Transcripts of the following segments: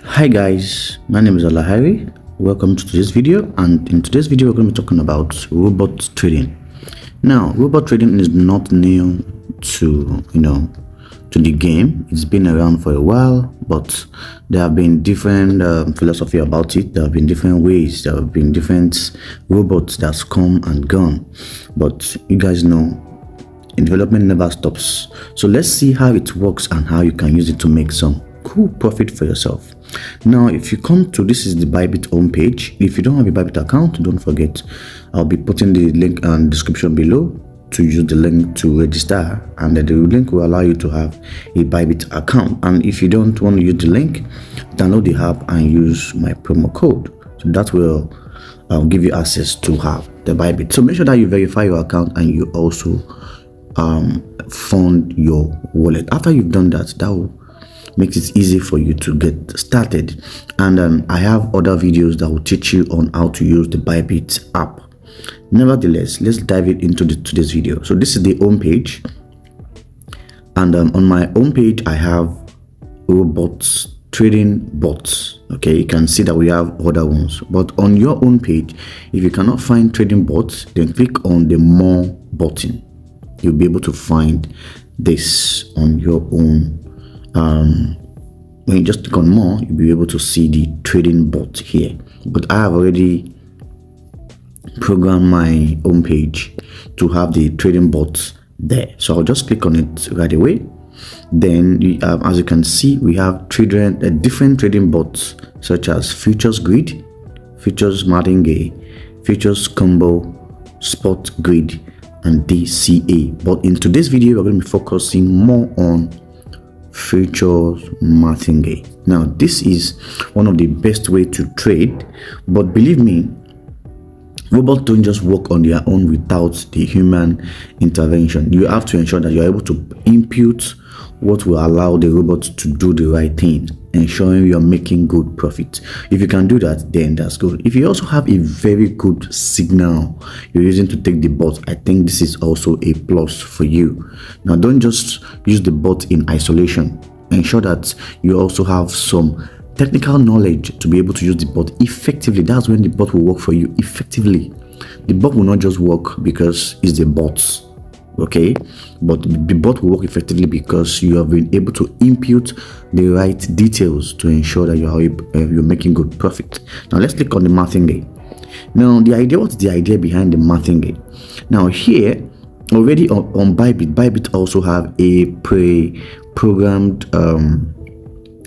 Hi guys, my name is Alahari. Welcome to today's video, and in today's video we're going to be talking about robot trading. Now, robot trading is not new to the game. It's been around for a while, but there have been different philosophy about it. There have been different ways. There have been different robots that's come and gone. But you guys know, development never stops. So let's see how it works and how you can use it to make some cool profit for yourself. Now, if you come to, this is the BYBIT homepage. If you don't have a BYBIT account, don't forget, I'll be putting the link in the description below to use the link to register, and the link will allow you to have a BYBIT account. And if you don't want to use the link, download the app and use my promo code. So that will give you access to have the BYBIT. So make sure that you verify your account and you also fund your wallet. After you've done that, that will makes it easy for you to get started. And I have other videos that will teach you on how to use the BYBIT app. Nevertheless, let's dive it into today's video. So this is the home page, and on my home page I have robots, trading bots. Okay, you can see that we have other ones, but on your own page, if you cannot find trading bots, then click on the more button. You'll be able to find this on your own. When you just click on more, you'll be able to see the trading bot here. But I have already programmed my home page to have the trading bots there, so I'll just click on it right away. Then as you can see, we have different trading bots such as futures grid, futures martingale, futures combo, spot grid, and DCA. But in today's video, we're going to be focusing more on futures martingale. Now, this is one of the best way to trade, but believe me, robots don't just work on their own without the human intervention. You have to ensure that you're able to input what will allow the robot to do the right thing, ensuring you're making good profit. If you can do that, then that's good. If you also have a very good signal you're using to take the bot, I think this is also a plus for you. Now, don't just use the bot in isolation. Ensure that you also have some technical knowledge to be able to use the bot effectively. That's when the bot will work for you effectively. The bot will not just work because it's the bots, okay, but the bot will work effectively because you have been able to input the right details to ensure that you're making good profit. Now let's click on the martingale. Now, what's the idea behind the martingale? Now, here already on BYBIT also have a pre-programmed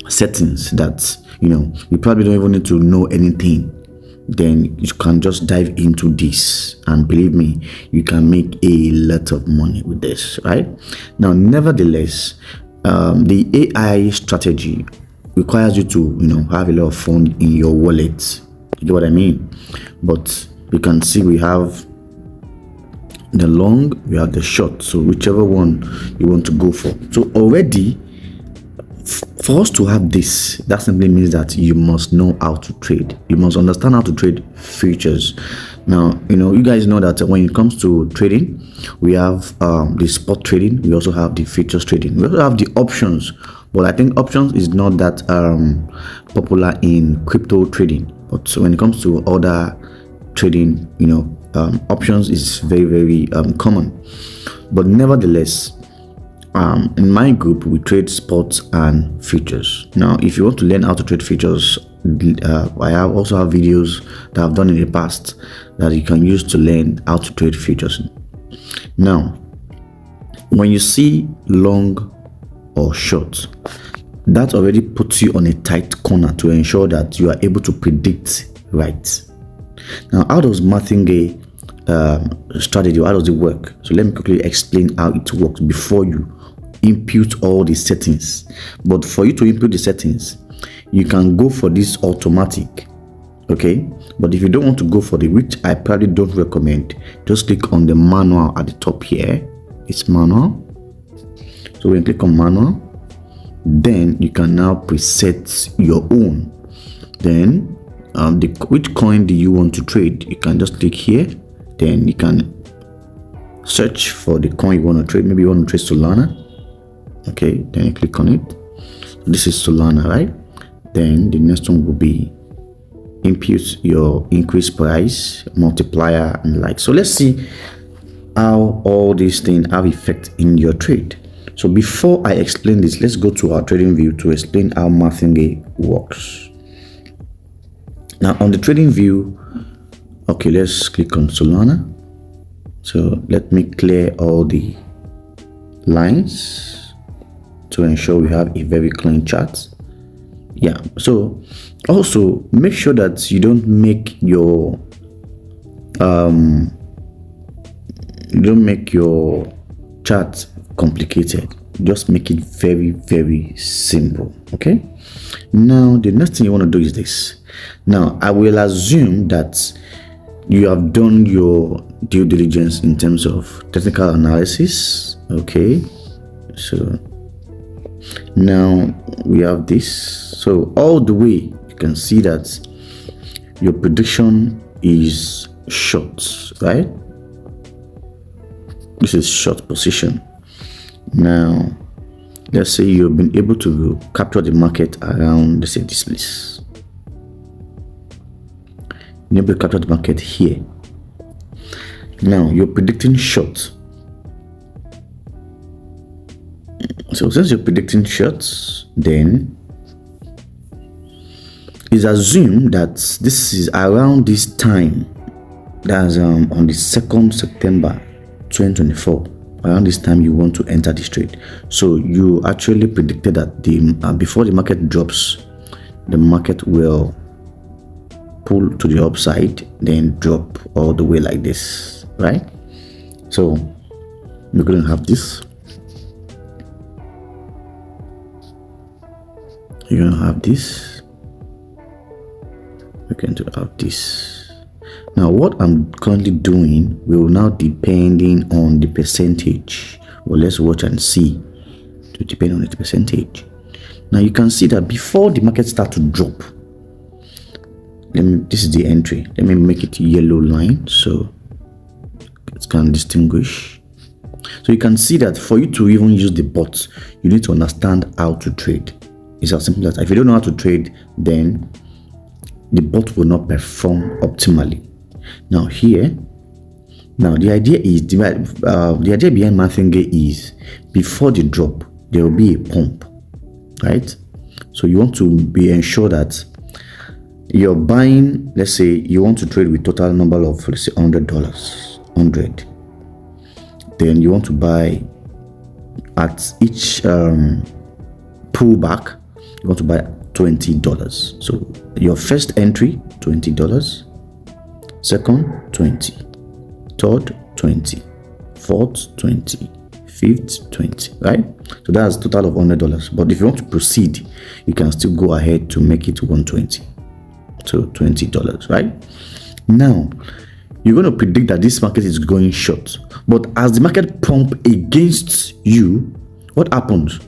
settings that you probably don't even need to know anything. Then you can just dive into this, and believe me, you can make a lot of money with this, right? Now, nevertheless, the AI strategy requires you to have a lot of fun in your wallet. You get what I mean? But you can see we have the long, we have the short, so whichever one you want to go for. So already, for us to have this, that simply means that you must know how to trade. You must understand how to trade futures. Now, you guys know that when it comes to trading, we have the spot trading. We also have the futures trading. We also have the options, but I think options is not that popular in crypto trading. But when it comes to other trading, options is very, very common. But nevertheless, in my group, we trade spots and futures. Now, if you want to learn how to trade futures, I also have videos that I've done in the past that you can use to learn how to trade futures. Now, when you see long or short, that already puts you on a tight corner to ensure that you are able to predict right. Now, how does martingale strategy, how does it work? So let me quickly explain how it works before you input all the settings. But for you to input the settings, you can go for this automatic, okay? But if you don't want to go for which I probably don't recommend, just click on the manual at the top here. It's manual. So when you click on manual, then you can now preset your own. Then which coin do you want to trade? You can just click here. Then you can search for the coin you want to trade. Maybe you want to trade Solana. Okay, then you click on it. This is Solana, right? Then the next one will be impute your increased price, multiplier, and like. So let's see how all these things have effect in your trade. So before I explain this, let's go to our trading view to explain how BINGx works. Now on the trading view, okay, let's click on Solana. So let me clear all the lines to ensure we have a very clean chart. Yeah, so also make sure that you don't make your chart complicated. Just make it very, very simple. Okay, now the next thing you want to do is this. Now I will assume that you have done your due diligence in terms of technical analysis. Okay, so now we have this. So all the way you can see that your prediction is short, right? This is short position. Now let's say you've been able to capture the market around, let's say, this place. You're able to capture the market here. Now you're predicting short. So since you're predicting shorts, then it's assumed that this is around this time. That's on the 2nd September 2024. Around this time you want to enter this trade. So you actually predicted that before the market drops, the market will pull to the upside, then drop all the way like this, right? So we're going to have this. You're going to have this. We're going to have this. Now what I'm currently doing will now depending on the percentage. Well, let's watch and see. To depend on the percentage. Now you can see that before the market starts to drop, this is the entry. Let me make it a yellow line so it can distinguish. So you can see that for you to even use the bot, you need to understand how to trade. It's as simple as that. If you don't know how to trade, then the bot will not perform optimally. Now here, the idea is the idea behind BINGx is before the drop there will be a pump, right? So you want to be ensure that you're buying. Let's say you want to trade with total number of, let's say, $100. Then you want to buy at each pullback. You want to buy $20. So your first entry $20, second 20, third 20, fourth 20, fifth 20, right? So that's a total of $100. But if you want to proceed, you can still go ahead to make it 120. So $20, right? Now you're going to predict that this market is going short, but as the market pump against you, what happens?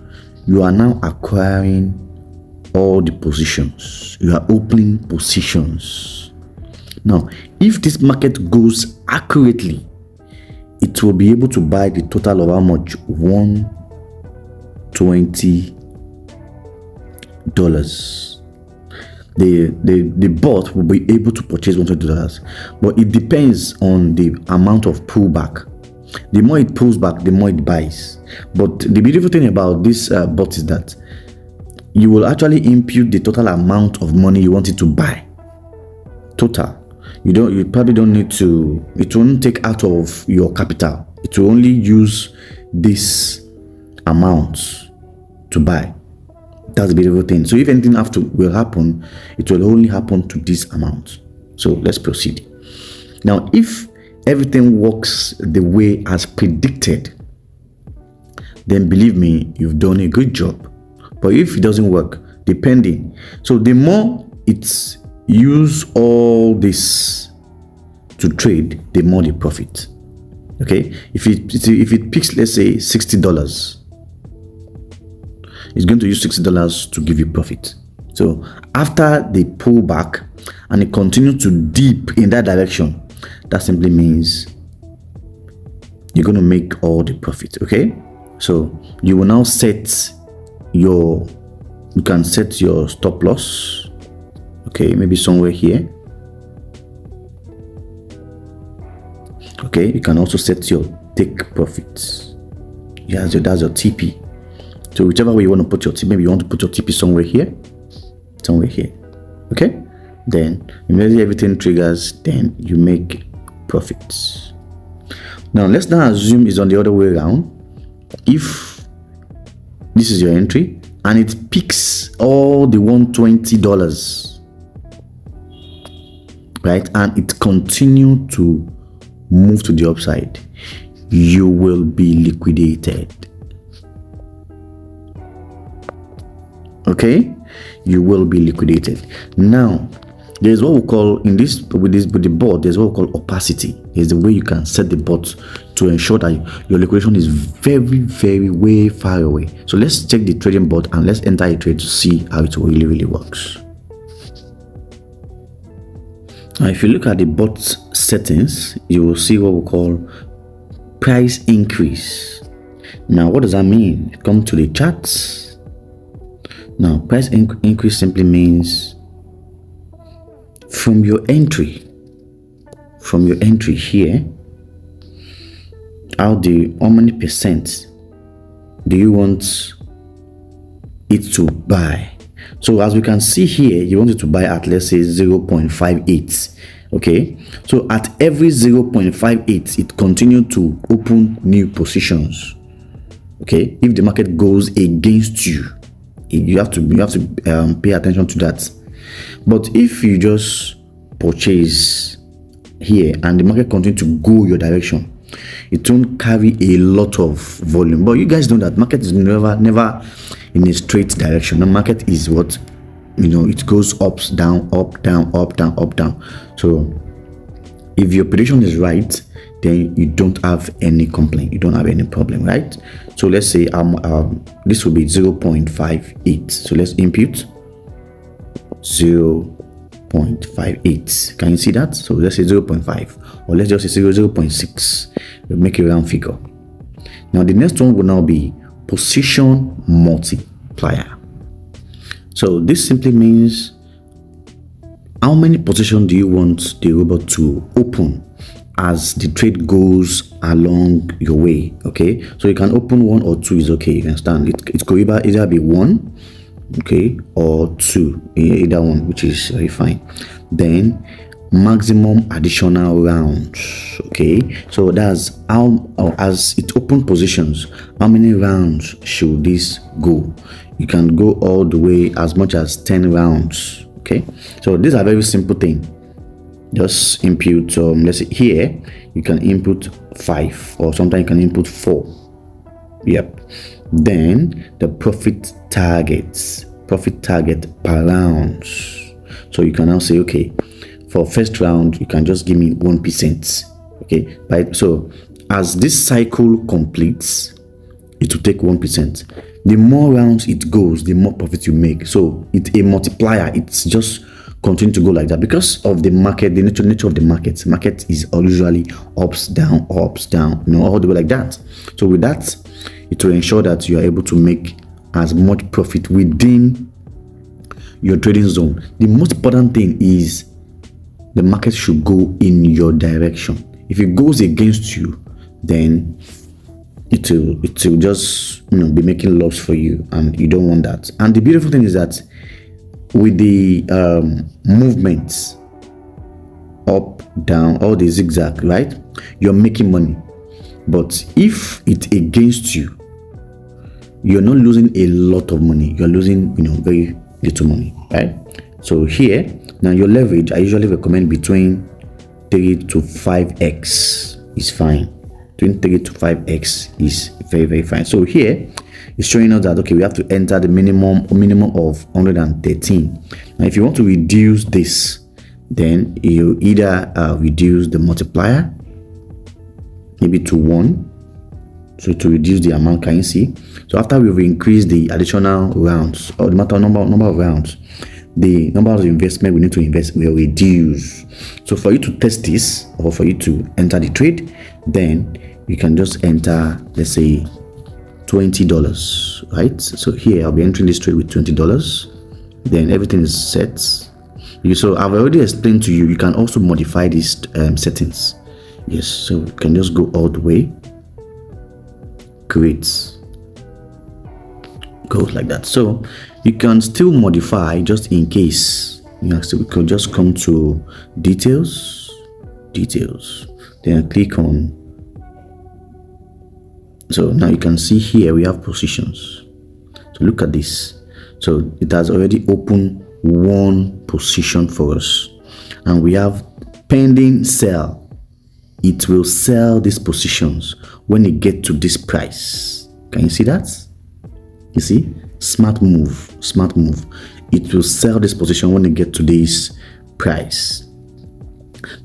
You are now acquiring all the positions. You are opening positions. Now if this market goes accurately, it will be able to buy the total of how much? $120. The bot will be able to purchase $120, but it depends on the amount of pullback. The more it pulls back, the more it buys. But the beautiful thing about this bot is that you will actually impute the total amount of money you want it to buy. Total. You probably don't need to. It won't take out of your capital. It will only use this amount to buy. That's the beautiful thing. So if anything will happen, it will only happen to this amount. So let's proceed. Now, if everything works the way as predicted, then believe me, you've done a good job. But if it doesn't work, depending. So the more it's use all this to trade, the more the profit. Okay, if it picks, let's say, $60, it's going to use $60 to give you profit. So after they pull back and it continues to dip in that direction, that simply means you're going to make all the profit. Okay, so you will now set your You can set your stop loss, okay, maybe somewhere here. Okay, you can also set your take profits. That's your TP. So whichever way you want to put your TP, maybe you want to put your TP somewhere here. Okay, then immediately everything triggers, then you make profits. Now let's now assume it's on the other way around. If this is your entry and it picks all the $120, right, and it continue to move to the upside, you will be liquidated. Okay, you will be liquidated. Now there's what we call with the bot, there's what we call opacity. Is the way you can set the bot to ensure that your liquidation is very way far away. So let's check the trading bot and let's enter a trade to see how it really works. Now if you look at the bot settings, you will see what we call price increase. Now what does that mean? Come to the charts. Now price increase simply means from your entry here, how many percent do you want it to buy? So as we can see here, you want it to buy at, let's say, 0.58. okay, so at every 0.58 it continues to open new positions. Okay, if the market goes against you, you have to pay attention to that. But if you just purchase here and the market continues to go your direction, it won't carry a lot of volume. But you guys know that market is never in a straight direction. The market is what, it goes up, down, up, down, up, down, up, down. So if your prediction is right, then you don't have any complaint, you don't have any problem, right? So let's say this will be 0.58. so let's input 0.58. Can you see that? So let's say 0.5, or let's just say 0.6. We'll make a round figure. Now the next one will now be position multiplier. So this simply means how many positions do you want the robot to open as the trade goes along your way. Okay, so you can open 1 or 2 is okay. You can stand it could either be 1, okay, or 2, either one, which is very fine. Then maximum additional rounds. Okay, so that's how, or as it open positions, how many rounds should this go? You can go all the way as much as 10 rounds. Okay, so these are very simple thing. Just input let's say here you can input 5, or sometimes you can input 4. Yep. Then the profit target per round. So you can now say, okay, for first round you can just give me 1%. Okay, right? So as this cycle completes, it will take 1%. The more rounds it goes, the more profit you make. So it's a multiplier. It's just continue to go like that because of the market, the nature of the market. Market is usually ups, down, all the way like that. So with that, it will ensure that you are able to make as much profit within your trading zone. The most important thing is the market should go in your direction. If it goes against you, then it will just be making loss for you, and you don't want that. And the beautiful thing is that with the movements up, down, all the zigzag, right, you're making money. But if it's against you, you're not losing a lot of money, you're losing very little money, right? So here now your leverage, I usually recommend between 3 to 5x is fine. Between 3 to 5x is very fine. So here it's showing us that, okay, we have to enter the minimum of 113. Now if you want to reduce this, then you either reduce the multiplier maybe to 1, so to reduce the amount. Can you see? So after we've increased the additional rounds, or the number of rounds, the number of investment we need to invest will reduce. So for you to test this, or for you to enter the trade, then you can just enter, let's say, $20. right? So here I'll be entering this trade with $20. Then everything is set. So I've already explained to you, you can also modify these settings. Yes, so you can just go all the way, create, goes like that. So you can still modify just in case. So we could just come to details, then click on. So now you can see here we have positions. So look at this. So it has already opened one position for us, and we have pending sell. It will sell these positions when it get to this price. Can you see that? You see, smart move. It will sell this position when it get to this price.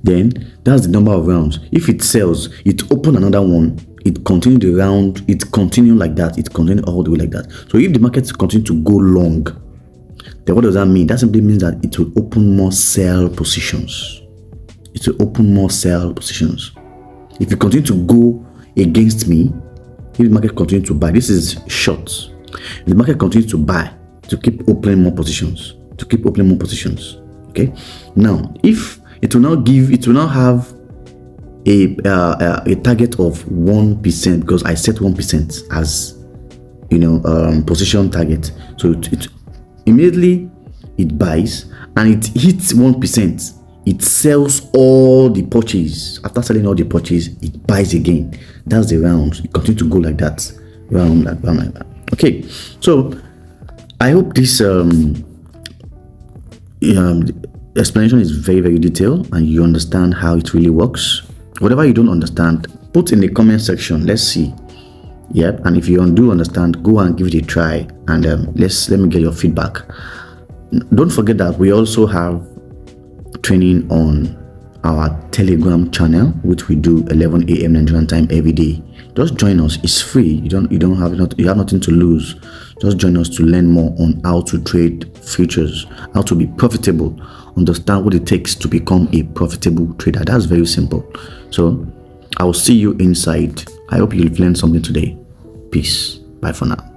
Then that's the number of rounds. If it sells, it open another one, it continue the round, it continue like that, it continue all the way like that. So if the market continue to go long, then what does that mean? That simply means that it will open more sell positions. It will open more sell positions. If you continue to go against me, if the market continue to buy, this is short. If the market continues to buy, to keep opening more positions, okay? Now, if it will not have a target of 1%, because I set 1% as position target. So it immediately it buys and it hits 1%. It sells all the purchase. After selling all the purchase, it buys again. That's the round. It continues to go like that, round like that. Okay, so I hope this explanation is very, very detailed and you understand how it really works. Whatever you don't understand, put in the comment section. Let's see. Yep, and if you do understand, go and give it a try, and let me get your feedback. Don't forget that we also have training on our Telegram channel, which we do 11 a.m. Nigerian time every day. Just join us. It's free. You have nothing to lose. Just join us to learn more on how to trade futures, how to be profitable, understand what it takes to become a profitable trader. That's very simple. So I'll see you inside. I hope you've learned something today. Peace. Bye for now.